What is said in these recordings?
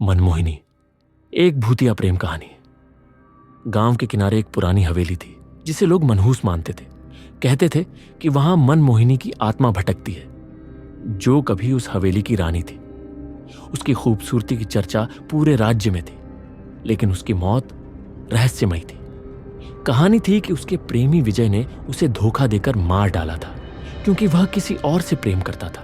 मनमोहिनी एक भूतिया प्रेम कहानी। गांव के किनारे एक पुरानी हवेली थी जिसे लोग मनहूस मानते थे। कहते थे कि वहां मनमोहिनी की आत्मा भटकती है, जो कभी उस हवेली की रानी थी। उसकी खूबसूरती की चर्चा पूरे राज्य में थी, लेकिन उसकी मौत रहस्यमयी थी। कहानी थी कि उसके प्रेमी विजय ने उसे धोखा देकर मार डाला था, क्योंकि वह किसी और से प्रेम करता था।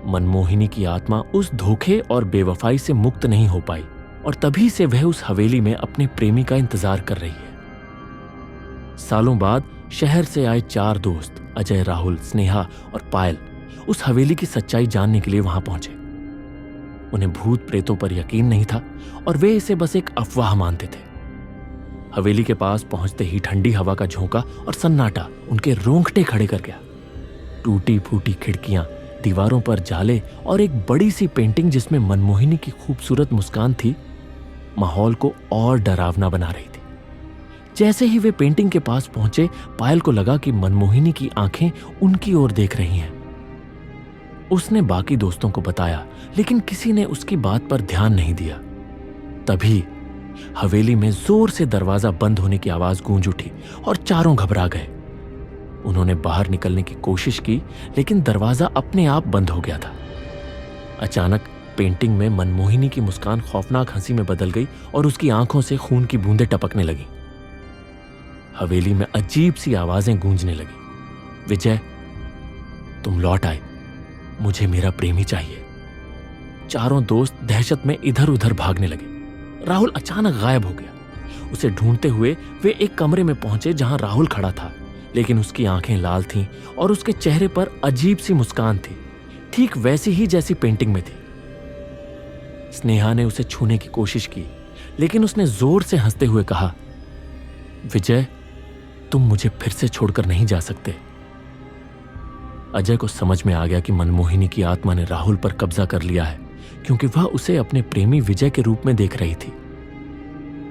मनमोहिनी की आत्मा उस धोखे और बेवफाई से मुक्त नहीं हो पाई, और तभी से वह उस हवेली में अपने प्रेमी का इंतजार कर रही है। सालों बाद शहर से आए 4 दोस्त अजय, राहुल, स्नेहा और पायल उस हवेली की सच्चाई जानने के लिए वहां पहुंचे। उन्हें भूत प्रेतों पर यकीन नहीं था और वे इसे बस एक अफवाह मानते थे। हवेली के पास पहुंचते ही ठंडी हवा का झोंका और सन्नाटा उनके रोंगटे खड़े कर गया। टूटी फूटी खिड़कियां, दीवारों पर जाले और एक बड़ी सी पेंटिंग जिसमें मनमोहिनी की खूबसूरत मुस्कान थी, माहौल को और डरावना बना रही थी। जैसे ही वे पेंटिंग के पास पहुंचे, पायल को लगा कि मनमोहिनी की आंखें उनकी ओर देख रही हैं। उसने बाकी दोस्तों को बताया, लेकिन किसी ने उसकी बात पर ध्यान नहीं दिया। तभी हवेली में जोर से दरवाजा बंद होने की आवाज गूंज उठी और चारों घबरा गए। उन्होंने बाहर निकलने की कोशिश की, लेकिन दरवाजा अपने आप बंद हो गया था। अचानक पेंटिंग में मनमोहिनी की मुस्कान खौफनाक हंसी में बदल गई और उसकी आंखों से खून की बूंदें टपकने लगी। हवेली में अजीब सी आवाजें गूंजने लगी। विजय, तुम लौट आए, मुझे मेरा प्रेमी चाहिए। चारों दोस्त दहशत में इधर उधर भागने लगे। राहुल अचानक गायब हो गया। उसे ढूंढते हुए वे एक कमरे में पहुंचे जहां राहुल खड़ा था, लेकिन उसकी आंखें लाल थीं और उसके चेहरे पर अजीब सी मुस्कान थी, ठीक वैसी ही जैसी पेंटिंग में थी। स्नेहा ने उसे छूने की कोशिश की, लेकिन उसने जोर से हंसते हुए कहा, विजय, तुम मुझे फिर से छोड़कर नहीं जा सकते। अजय को समझ में आ गया कि मनमोहिनी की आत्मा ने राहुल पर कब्जा कर लिया है, क्योंकि वह उसे अपने प्रेमी विजय के रूप में देख रही थी।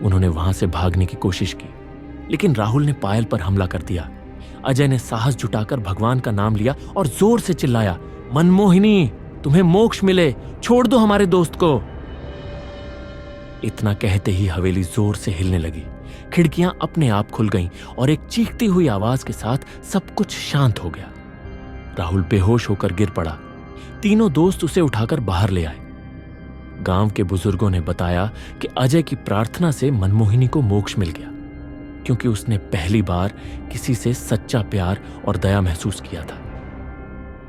उन्होंने वहां से भागने की कोशिश की, लेकिन राहुल ने पायल पर हमला कर दिया। अजय ने साहस जुटाकर भगवान का नाम लिया और जोर से चिल्लाया, मनमोहिनी, तुम्हें मोक्ष मिले, छोड़ दो हमारे दोस्त को। इतना कहते ही हवेली जोर से हिलने लगी। खिड़कियां अपने आप खुल गईं और एक चीखती हुई आवाज के साथ सब कुछ शांत हो गया। राहुल बेहोश होकर गिर पड़ा। तीनों दोस्त उसे उठाकर बाहर ले आए। गांव के बुजुर्गों ने बताया कि अजय की प्रार्थना से मनमोहिनी को मोक्ष मिल गया, क्योंकि उसने पहली बार किसी से सच्चा प्यार और दया महसूस किया था।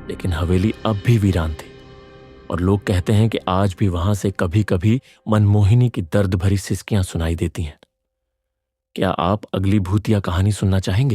लेकिन हवेली अब भी वीरान थी, और लोग कहते हैं कि आज भी वहां से कभी कभी मनमोहिनी की दर्द भरी सिसकियां सुनाई देती हैं। क्या आप अगली भूतिया कहानी सुनना चाहेंगे?